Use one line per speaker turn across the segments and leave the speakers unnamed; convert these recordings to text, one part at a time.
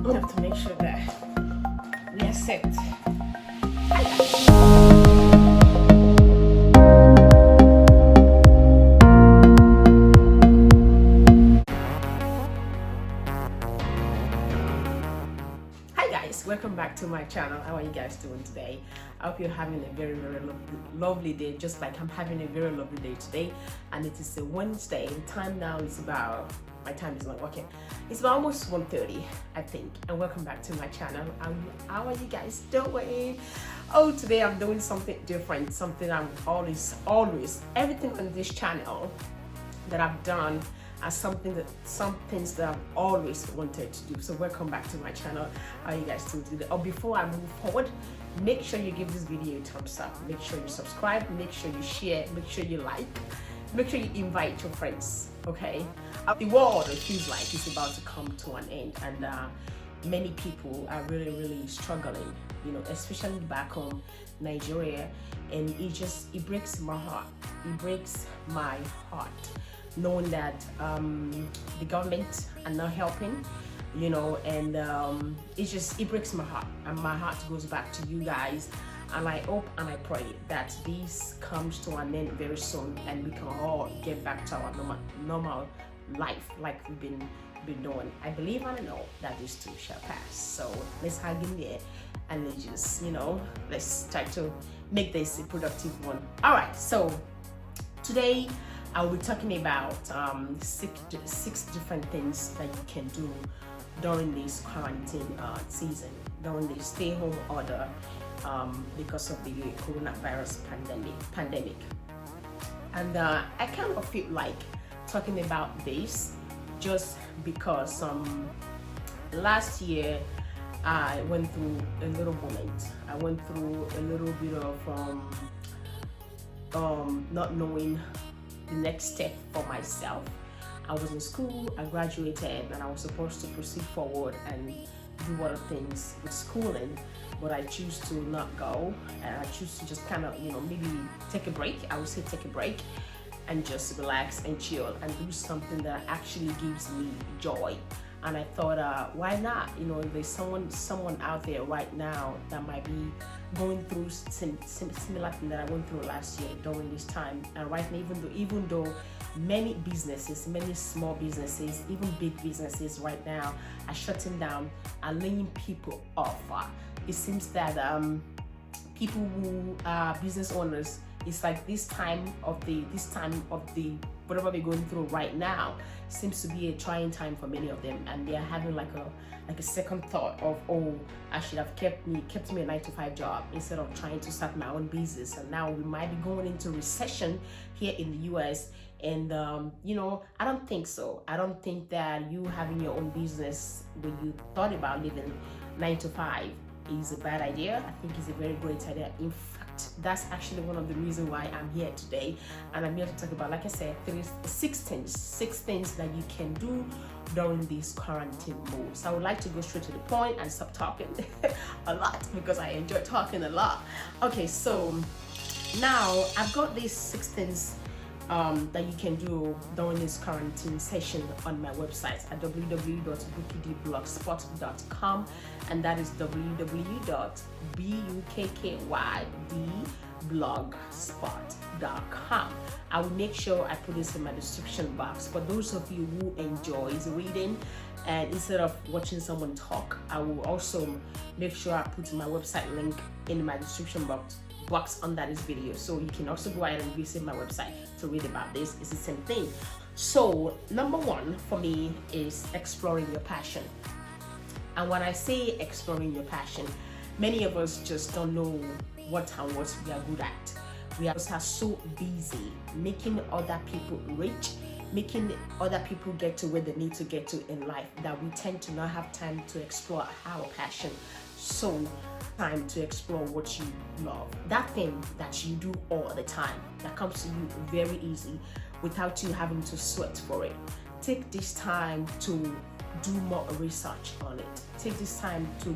We have to make sure that we are set. Hi guys, welcome back to my channel. How are you guys doing today? I hope you're having a very lovely day, just like I'm having a very lovely day today. And it is a Wednesday. The time now is about, my time is not working, it's about almost 1:30 I think. And welcome back to my channel. How are you guys doing? Oh, today I'm doing something different, something I'm always everything on this channel that I've done as some things that I've always wanted to do. So welcome back to my channel. How are you guys doing today? Oh, before I move forward, make sure you give this video a thumbs up, make sure you subscribe, make sure you share, make sure you like, make sure you invite your friends. Okay, the world, it feels like it's about to come to an end, and many people are really struggling, you know, especially back home Nigeria, and it breaks my heart. It breaks my heart knowing that the government are not helping, you know, and it breaks my heart, and my heart goes back to you guys. And I hope and I pray that this comes to an end very soon, and we can all get back to our normal life like we've been doing. I believe and I know that this too shall pass. So let's hang in there and let's just, you know, let's try to make this a productive one. All right, so today I'll be talking about six different things that you can do during this quarantine season, during the stay-home order, because of the coronavirus pandemic. And I kind of feel like talking about this just because last year I went through a little moment. I went through a little bit of not knowing the next step for myself. I was in school, I graduated, and I was supposed to proceed forward and do other things with schooling, but I choose to not go, and I choose to just kind of, you know, maybe take a break. I would say take a break and just relax and chill and do something that actually gives me joy. And I thought, why not? You know, there's someone out there right now that might be going through similar thing that I went through last year during this time. And right now, even though many businesses, many small businesses, even big businesses right now are shutting down, are laying people off. It seems that people who are business owners, it's like this time of the whatever we're going through right now seems to be a trying time for many of them, and they are having like a second thought of, oh, I should have kept me a 9-to-5 job instead of trying to start my own business. And now we might be going into recession here in the US, and you know, I don't think so. I don't think that you having your own business when you thought about living 9-to-5 is a bad idea. I think it's a very great idea. In fact, that's actually one of the reasons why I'm here today, and I'm here to talk about, like I said, six things that you can do during this quarantine mode. So I would like to go straight to the point and stop talking a lot, because I enjoy talking a lot. Okay, so now I've got these 6 things that you can do during this quarantine session on my website at www.bukkydblogspot.com, and that is www.bukkydblogspot.com. I will make sure I put this in my description box for those of you who enjoys reading, and instead of watching someone talk, I will also make sure I put my website link in my description box under this video, so you can also go ahead and visit my website to read about this. It's the same thing. So number 1 for me is exploring your passion. And when I say exploring your passion, many of us just don't know what we are good at. We are so busy making other people rich, making other people get to where they need to get to in life, that we tend to not have time to explore our passion. So time to explore what you love, that thing that you do all the time, that comes to you very easy without you having to sweat for it. Take this time to do more research on it. Take this time to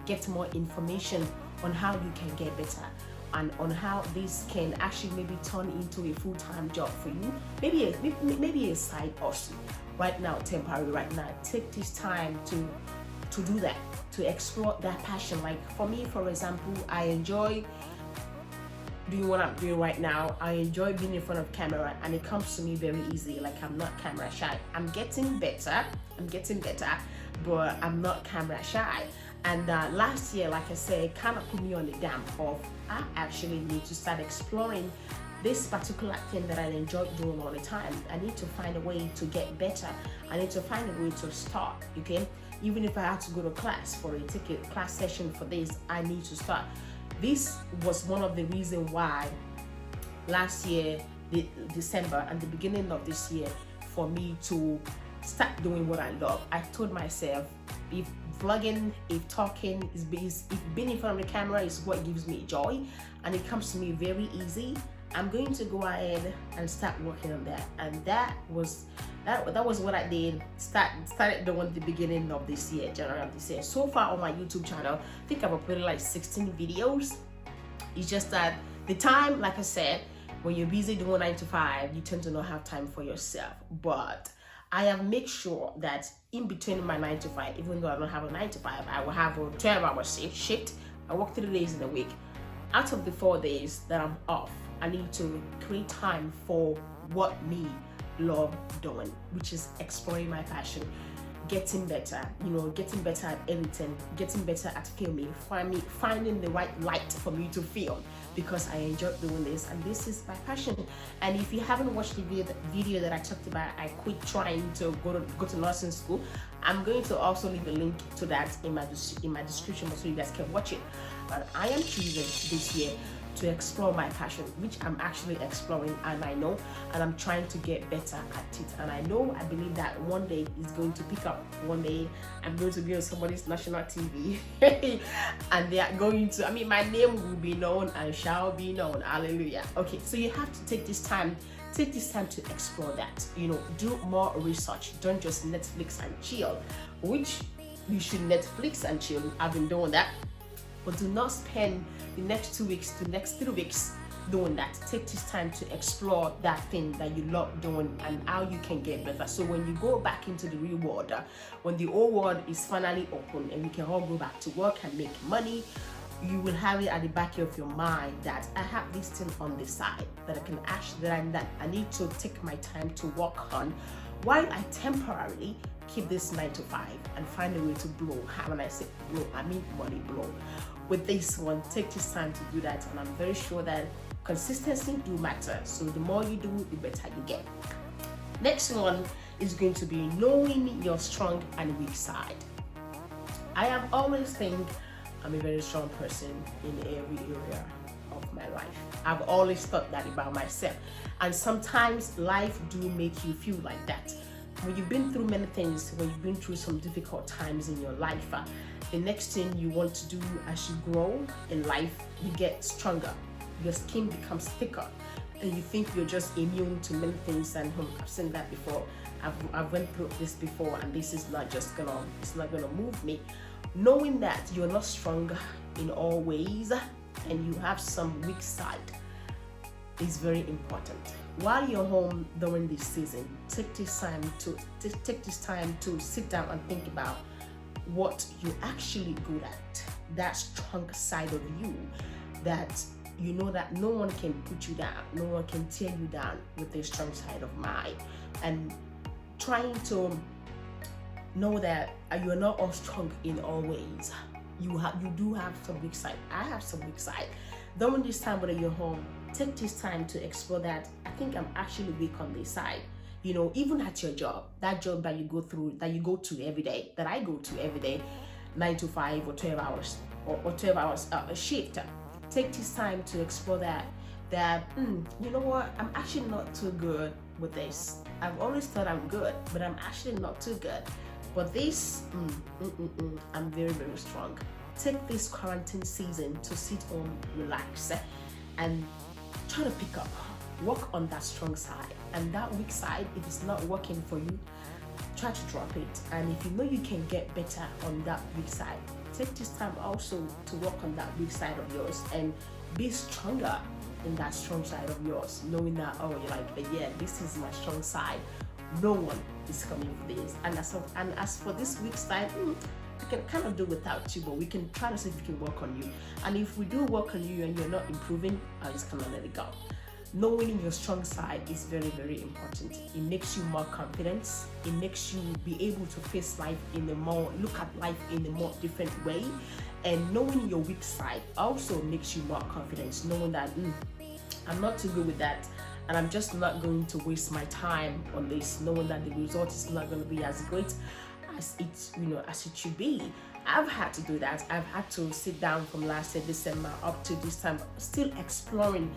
get more information on how you can get better, and on how this can actually maybe turn into a full-time job for you, maybe a side hustle right now, temporary right now. Take this time to to do that, to explore that passion. Like for me, for example, I enjoy doing what I'm doing right now. I enjoy being in front of camera, and it comes to me very easy. Like I'm not camera shy. I'm getting better, but I'm not camera shy. And last year, like I said, kind of put me on the damp of I actually need to start exploring this particular thing that I enjoy doing all the time. I need to find a way to get better. I need to find a way to start, okay? Even if I had to go to class for take a class session for this, I need to start. This was one of the reasons why last year, December, and the beginning of this year, for me to start doing what I love. I told myself, if vlogging, if talking, if being in front of the camera is what gives me joy, and it comes to me very easy, I'm going to go ahead and start working on that. And that was what I did. Started doing at the beginning of this year, January of this year. So far on my YouTube channel, I think I've uploaded like 16 videos. It's just that the time, like I said, when you're busy doing 9 to 5, you tend to not have time for yourself. But I have made sure that in between my 9 to 5, even though I don't have a 9 to 5, I will have a 12-hour shift. I work 3 days in a week. Out of the 4 days that I'm off, I need to create time for what me love doing, which is exploring my passion, getting better, getting better at editing, getting better at filming, finding the right light for me to film, because I enjoy doing this, and this is my passion. And if you haven't watched the video that I talked about, I quit trying to go to nursing school, I'm going to also leave a link to that in my description so you guys can watch it. But I am choosing this year to explore my passion, which I'm actually exploring, and I'm trying to get better at it. And I believe that one day it's going to pick up. One day I'm going to be on somebody's national TV and they are going to, my name will be known and shall be known. Hallelujah. Okay, so you have to take this time to explore that. Do more research. Don't just Netflix and chill, which you should Netflix and chill. I've been doing that. But do not spend the next 2 weeks, the next 3 weeks doing that. Take this time to explore that thing that you love doing and how you can get better. So when you go back into the real world, when the old world is finally open and we can all go back to work and make money, you will have it at the back of your mind that I have this thing on the side that I can actually, that I need to take my time to work on, while I temporarily keep this 9 to 5 and find a way to blow. When I say blow, I mean money blow. With this one, take this time to do that, and I'm very sure that consistency do matter. So the more you do, the better you get. Next one is going to be knowing your strong and weak side. I have always think I'm a very strong person in every area of my life. I've always thought that about myself, and sometimes life do make you feel like that. When you've been through many things, when you've been through some difficult times in your life, the next thing you want to do as you grow in life, you get stronger. Your skin becomes thicker, and you think you're just immune to many things. And I've seen that before. I've went through this before, and this is not gonna move me. Knowing that you're not strong in all ways and you have some weak side is very important. While you're home during this season, take this time to sit down and think about what you're actually good at, that strong side of you, that you know that no one can put you down, no one can tear you down with the strong side of mine. And trying to know that you're not all strong in all ways. You do have some weak side. I have some weak side. During this time when you're home, take this time to explore that. I think I'm actually weak on this side. Even at your job, that job that you go to every day, that I go to every day, 9 to 5 or 12 hours or 12 hours a shift. Take this time to explore that you know what, I'm actually not too good with this. I've always thought I'm good, but I'm actually not too good. But this, I'm very, very strong. Take this quarantine season to sit home, relax, and try to pick up. Work on that strong side. And that weak side, if it's not working for you, try to drop it. And if you know you can get better on that weak side, take this time also to work on that weak side of yours and be stronger in that strong side of yours, knowing that, oh, you're like, yeah, this is my strong side. No one is coming for this. And as for this weak side, can kind of do without you, but we can try to see if we can work on you. And if we do work on you and you're not improving, I'll just kind of let it go. Knowing your strong side is very, very important. It makes you more confident. It makes you be able to face life look at life in a more different way. And knowing your weak side also makes you more confident, knowing that I'm not too good with that, and I'm just not going to waste my time on this, knowing that the result is not going to be as great as it should be. I've had to do that. I've had to sit down from last year December up to this time, still exploring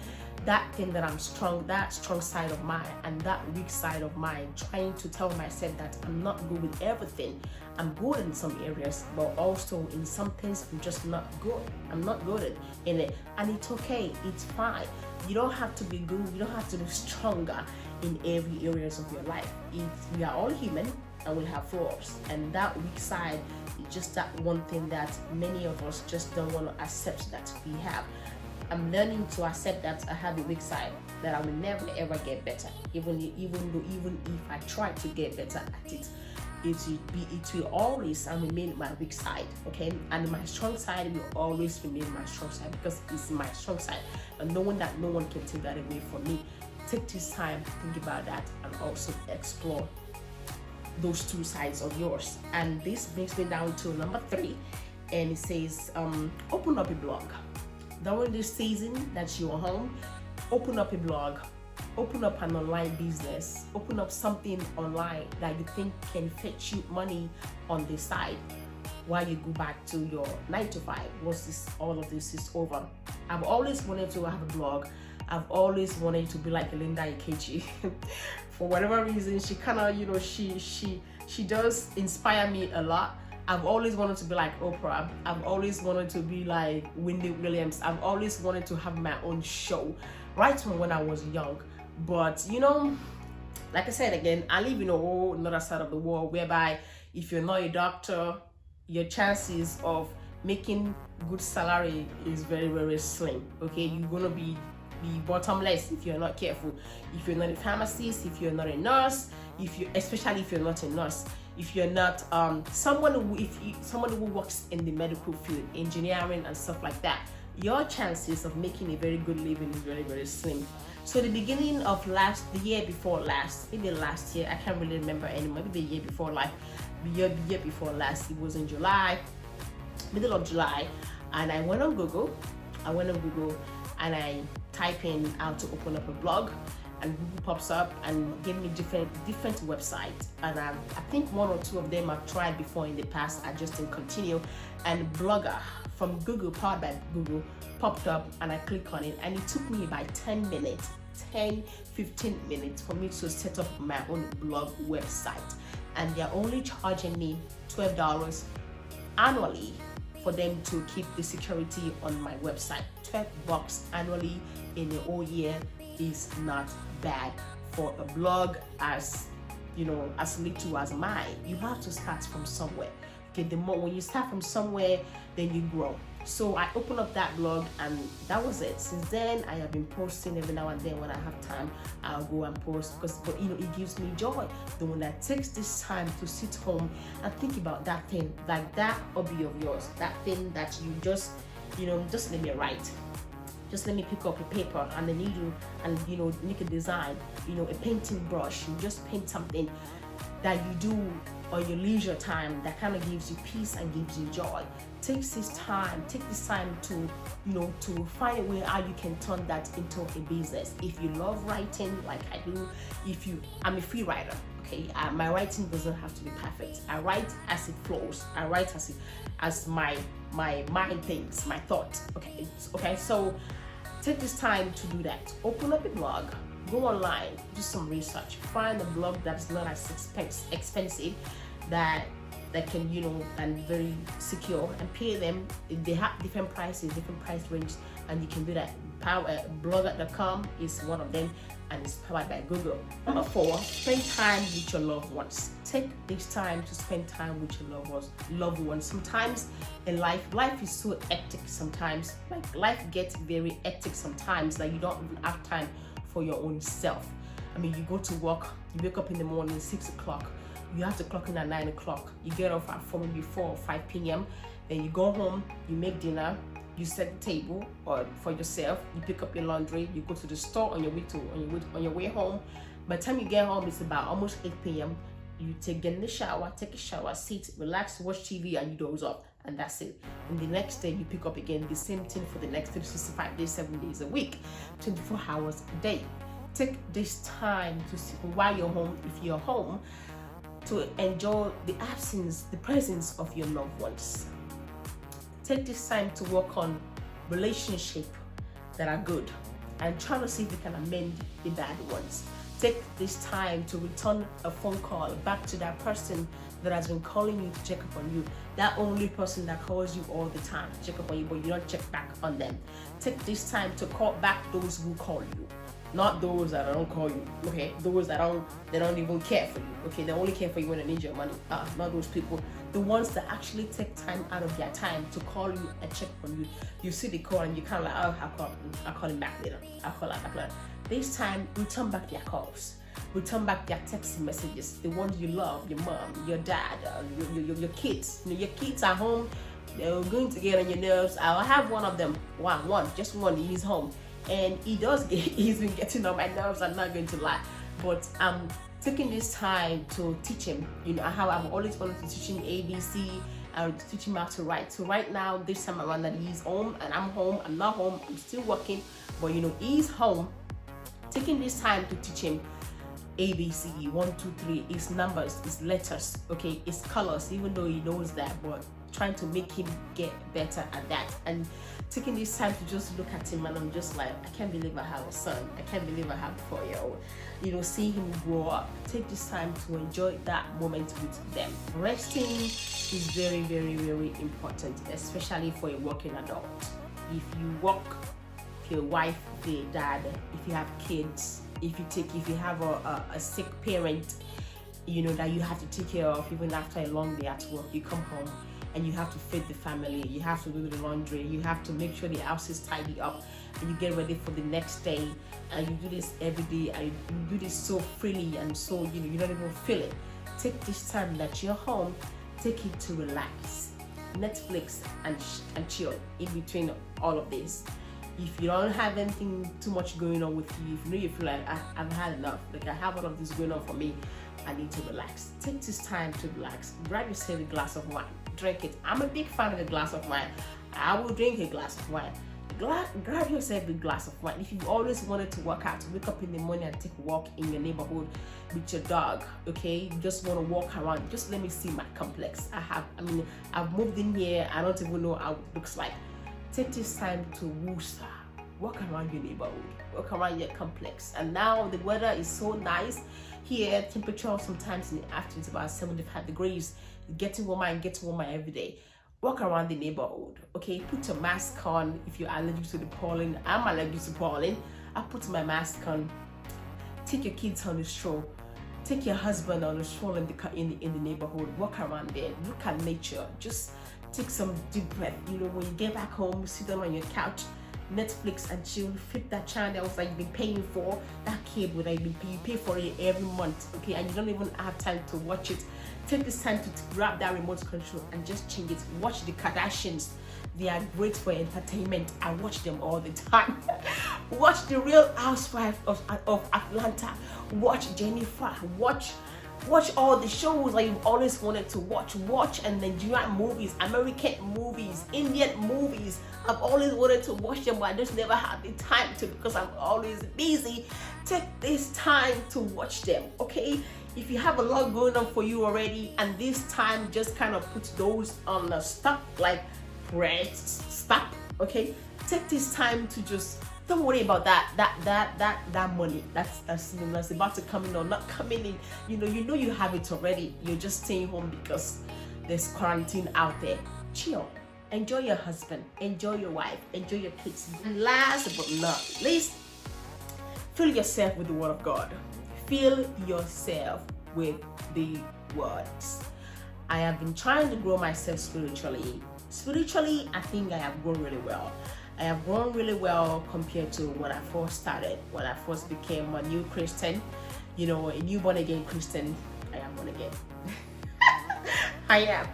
that thing that I'm strong, that strong side of mine and that weak side of mine, trying to tell myself that I'm not good with everything. I'm good in some areas, but also in some things I'm just not good. I'm not good in it, and it's okay. It's fine. You don't have to be good. You don't have to be stronger in every areas of your life. We are all human and we have flaws, and that weak side is just that one thing that many of us just don't want to accept that we have. I'm learning to accept that I have a weak side, that I will never ever get better, even if I try to get better at it. It will always remain my weak side, okay? And my strong side will always remain my strong side, because it's my strong side, and knowing that no one can take that away from me. Take this time to think about that and also explore those two sides of yours. And this brings me down to number 3, and it says open up a blog. During this season that you're home, open up a blog, open up an online business, open up something online that you think can fetch you money on the side while you go back to your 9 to 5. Once all of this is over. I've always wanted to have a blog. I've always wanted to be like Linda Ikechi. For whatever reason, she kind of, she does inspire me a lot. I've always wanted to be like Oprah. I've always wanted to be like Wendy Williams. I've always wanted to have my own show right from when I was young. But like I said again, I live in a whole another side of the world whereby if you're not a doctor, your chances of making good salary is very, very slim. Okay, you're gonna be bottomless if you're not careful. If you're not a pharmacist, if you're not a nurse, especially if you're not a nurse, if you're not someone who works in the medical field, engineering and stuff like that, your chances of making a very good living is very, very slim. So the beginning of the year before last, maybe last year, I can't really remember anymore, maybe the year before last, it was in July, middle of July, and I went on Google and I type in how to open up a blog, and Google pops up and gave me different websites, and I think 1 or 2 of them I've tried before in the past. I just didn't continue, and Blogger from Google, powered by Google, popped up, and I clicked on it, and it took me about 10 minutes, 10-15 minutes for me to set up my own blog website, and they're only charging me $12 annually for them to keep the security on my website. $12 annually in a whole year is not bad for a blog as little as mine. You have to start from somewhere. Okay, when you start from somewhere, then you grow. So I opened up that blog, and that was it. Since then, I have been posting every now and then. When I have time, I'll go and post, but it gives me joy. The one that takes this time to sit home and think about that thing, like that hobby of yours, that thing that you just let me write. Just let me pick up a paper and a needle and make a design, a painting brush. You just paint something that you do on your leisure time that kind of gives you peace and gives you joy. Take this time to to find a way how you can turn that into a business. If you love writing like I do, I'm a free writer. Okay, my writing doesn't have to be perfect. I write as it flows. I write as my mind thinks, my thought. Okay, so take this time to do that. Open up a blog, go online, do some research, find a blog that's not as expensive, that can and very secure, and pay them. They have different prices, different price ranges, and you can do that. Blogger.com is one of them, and it's powered by Google. Number 4, spend time with your loved ones. Take this time to spend time with your loved ones. Sometimes in life is so hectic sometimes. Like life gets very hectic sometimes that you don't even have time for your own self. I mean, you go to work, you wake up in the morning, 6 o'clock, you have to clock in at 9 o'clock. You get off at 4 or 5 p.m. Then you go home, you make dinner, you set the table or for yourself, you pick up your laundry, you go to the store on your way home. By the time you get home, it's about almost 8 p.m. You get in the shower, take a shower, sit, relax, watch TV, and you doze off, and that's it. And the next day you pick up again, the same thing for the next 365 days, 7 days a week, 24 hours a day. Take this time to see, while you're home, if you're home, to enjoy the absence, the presence of your loved ones. Take this time to work on relationships that are good and try to see if you can amend the bad ones. Take this time to return a phone call back to that person that has been calling you to check up on you. That only person that calls you all the time to check up on you, but you don't check back on them. Take this time to call back those who call you. Not those that don't call you, okay? Those that don't even care for you, okay? They only care for you when they need your money. Not those people. The ones that actually take time out of their time to call you and check on you. You see the call and you kind of like, oh, I'll call him back later. I'll call her back later. This time, return back their calls. Return back their text messages. The ones you love, your mom, your dad, your kids. You know, your kids are home. They're going to get on your nerves. I'll have one of them. Just one. He's home. And he's been getting on my nerves, I'm not going to lie. But I'm taking this time to teach him, you know, how I've always wanted to teach him ABC, and to teach him how to write. So right now, this time around that he's home and I'm home, I'm not home, I'm still working, but you know, he's home, taking this time to teach him ABC, 1, 2, 3, it's numbers, it's letters, okay, it's colors, even though he knows that, but trying to make him get better at that. And taking this time to just look at him, and I'm just like, I can't believe I have a son, I can't believe I have a 4-year-old. You know, seeing him grow up, take this time to enjoy that moment with them. Resting is very, very, very important, especially for a working adult. If you work, if you're a wife, if you're a dad, if you have kids, if you have a sick parent, you know, that you have to take care of, even after a long day at work, you come home and you have to feed the family, you have to do the laundry, you have to make sure the house is tidy up, and you get ready for the next day, and you do this every day, and you do this so freely, and so, you know, you don't even feel it. Take this time that you're home, take it to relax, Netflix and chill in between all of this. If you don't have anything too much going on with you, if you know you feel like I've had enough, like I have all of this going on for me, I need to relax. Take this time to relax. Grab yourself a glass of wine, drink it. I'm a big fan of a glass of wine. I will drink a glass of wine. Grab yourself a glass of wine. If you've always wanted to work out, to wake up in the morning and take a walk in your neighborhood with your dog, okay? You just want to walk around. Just let me see my complex. I've moved in here. I don't even know how it looks like. Take this time to wooster. Walk around your neighborhood. Walk around your complex. And now the weather is so nice. Here, temperature sometimes in the afternoon is about 75 degrees. It's getting warmer and getting warmer every day. Walk around the neighborhood, okay? Put your mask on if you're allergic to the pollen. I'm allergic to pollen. I put my mask on. Take your kids on the stroll. Take your husband on a stroll in the neighborhood. Walk around there. Look at nature. Just take some deep breath. You know, when you get back home, sit down on your couch, Netflix and chill, fit that channel that you've been paying for, that cable that you pay for it every month, okay, and you don't even have time to watch it. Take this time to grab that remote control and just change it. Watch the Kardashians. They are great for entertainment. I watch them all the time. Watch the Real Housewives of Atlanta. Watch Jennifer. Watch all the shows that you've always wanted to watch. Watch and Nigerian movies, American movies, Indian movies. I've always wanted to watch them, but I just never had the time to because I'm always busy. Take this time to watch them, okay? If you have a lot going on for you already, and this time just kind of puts those on the stop, like press stop, okay? Take this time to just don't worry about that money that's about to come in or not coming in. You know you have it already. You're just staying home because there's quarantine out there. Chill. Enjoy your husband. Enjoy your wife. Enjoy your kids. And last but not least, fill yourself with the Word of God. Fill yourself with the words. I have been trying to grow myself spiritually. Spiritually, I think I have grown really well. I have grown really well compared to when I first started, when I first became a new Christian, you know, a new born again Christian. I am born again. I am.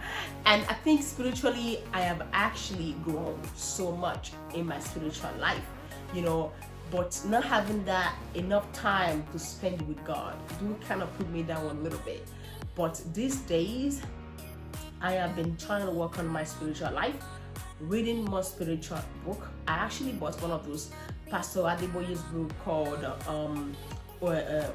And I think spiritually, I have actually grown so much in my spiritual life, you know, but not having that enough time to spend with God do kind of put me down a little bit. But these days, I have been trying to work on my spiritual life, reading more spiritual book. I actually bought one of those Pastor Adeboye's book called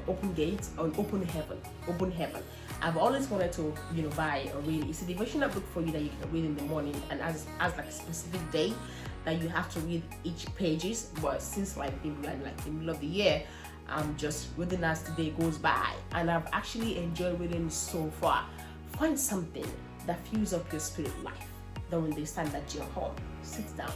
Open Gates or Open Heaven. I've always wanted to, you know, buy or read. It's a devotional book for you that you can read in the morning, and as like a specific day that you have to read each pages. But since like the middle of the year, I'm just reading as the day goes by, and I've actually enjoyed reading so far. Find something that fills up your spirit life. Then when they stand at your home, sit down,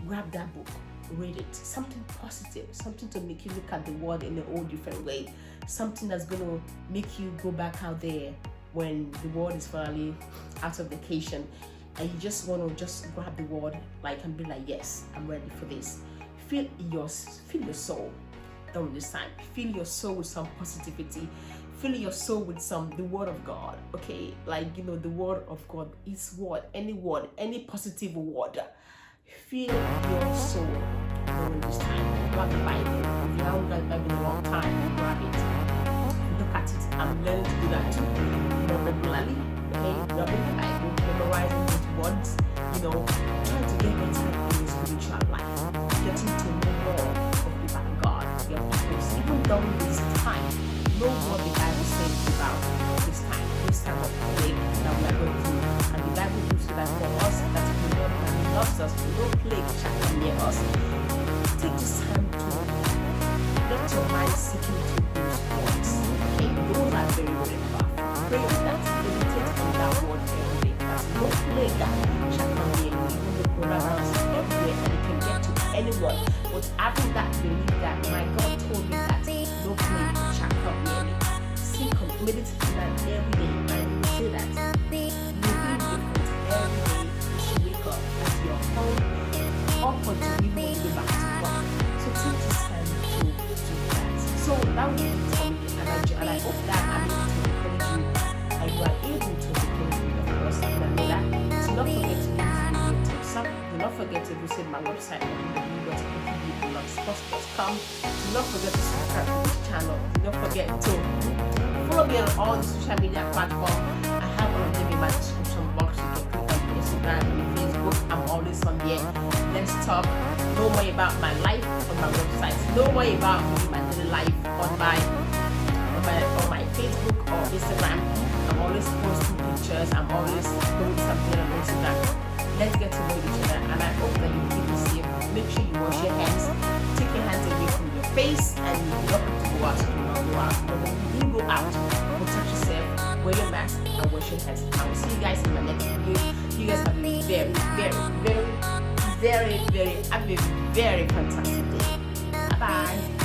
grab that book, read it. Something positive, something to make you look at the world in a whole different way. Something that's going to make you go back out there when the world is finally out of vacation, and you just want to just grab the world like and be like, yes, I'm ready for this. Fill your soul during this time. Fill your soul with some positivity. Fill your soul with the word of God. Okay, like, you know, the word of God is word, any positive word. Fill your soul during this time. Grab the Bible. If you haven't got the Bible in a long time, grab it. Look at it. I'm learning to do that too, you know, regularly. Okay, grabbing the Bible, memorizing these words, you know, trying to get better in your spiritual life, getting to know more of God, your purpose. Even during this time, know what the Bible says about this time of plague that we are going through. And the Bible gives that for us, that we know that He loves us, no plague shall come near us. Take this time to let your mind sink into those words. Okay, those are very, very powerful. Pray that, meditate on that word every day. That no plague shall come near you, even the coronavirus is everywhere and it can get to anyone. But having that belief that my God told me that no plague shall come near me. Think of meditate that every day, and you say that you feel different every day. You wake up at your home, up until you want to go back to work. So take this time to do that. So that will be it for me, and I hope that I'm able to encourage you, and you are able to encourage me, of course, and I know that. Do not forget to give me your thumbs up. Do not forget to visit my website www.bukky.com. Do not forget to subscribe to this channel. Do not forget to follow me on all the social media platforms. I have one of them in my description box. You can click on Instagram and Facebook. I'm always on there. Let's talk. Know more about my life on my website. Know more about me, my daily life on my Facebook or Instagram. I'm always posting pictures. I'm always doing something on Instagram. Let's get to know each other, and I hope that you keep it safe. Make sure you wash your hands. Take your hands away from your face, and you don't have to go out. You don't go out. But when you do go out, protect yourself, wear your mask, and wash your hands. I will see you guys in my next video. You guys have a very fantastic day. Bye bye.